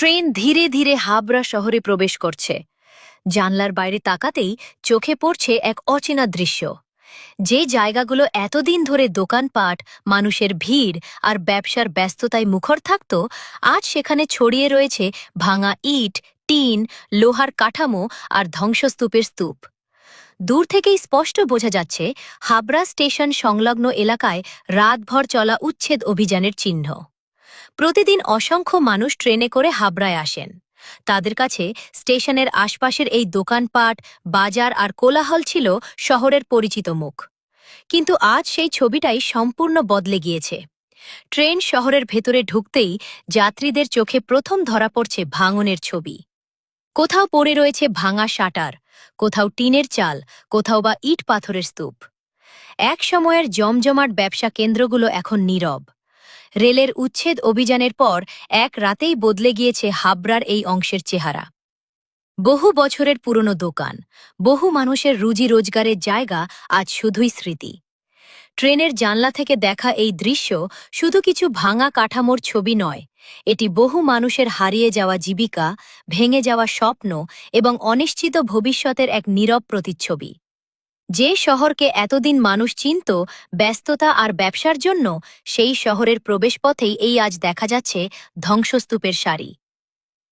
Train ধীরে ধীরে হাবড়া শহরে প্রবেশ করছে। জানলার বাইরে তাকাতেই চোখে পড়ছে এক অচেনা দৃশ্য। যে জায়গাগুলো এতদিন ধরে দোকানপাট, মানুষের ভিড় আর ব্যবসার ব্যস্ততায় মুখর থাকত, আজ সেখানে ছড়িয়ে রয়েছে ভাঙা ইট, টিন, লোহার কাঠামো আর ধ্বংসস্তূপের স্তূপ। দূর থেকেই স্পষ্ট বোঝা যাচ্ছে হাবড়া স্টেশন সংলগ্ন এলাকায় রাতভর চলা উচ্ছেদ অভিযানের চিহ্ন। প্রতিদিন অসংখ্য মানুষ ট্রেনে করে হাবড়ায় আসেন। তাদের কাছে স্টেশনের আশপাশের এই দোকানপাট, বাজার আর কোলাহল ছিল শহরের পরিচিত মুখ। কিন্তু আজ সেই ছবিটাই সম্পূর্ণ বদলে গিয়েছে। ট্রেন শহরের ভেতরে ঢুকতেই যাত্রীদের চোখে প্রথম ধরা পড়ছে ভাঙনের ছবি। কোথাও পড়ে রয়েছে ভাঙা শাটার, কোথাও টিনের চাল, কোথাও বা ইট পাথরের স্তূপ। এক সময়ের জমজমাট ব্যবসা কেন্দ্রগুলো এখন নীরব। রেলের উচ্ছেদ অভিযানের পর এক রাতেই বদলে গিয়েছে হাবড়ার এই অংশের চেহারা। বহু বছরের পুরনো দোকান, বহু মানুষের রুজি রোজগারের জায়গা আজ শুধুই স্মৃতি। ট্রেনের জানলা থেকে দেখা এই দৃশ্য শুধু কিছু ভাঙা কাঠামোর ছবি নয়, এটি বহু মানুষের হারিয়ে যাওয়া জীবিকা, ভেঙে যাওয়া স্বপ্ন এবং অনিশ্চিত ভবিষ্যতের এক নীরব প্রতিচ্ছবি। যে শহরকে এতদিন মানুষ চিনত ব্যস্ততা আর ব্যবসার জন্য, সেই শহরের প্রবেশপথেই এই আজ দেখা যাচ্ছে ধ্বংসস্তূপের সারি।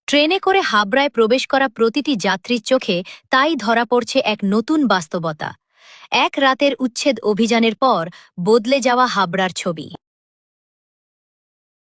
ট্রেনে করে হাবড়ায় প্রবেশ করা প্রতিটি যাত্রীর চোখে তাই ধরা পড়ছে এক নতুন বাস্তবতা। এক রাতের উচ্ছেদ অভিযানের পর বদলে যাওয়া হাবড়ার ছবি।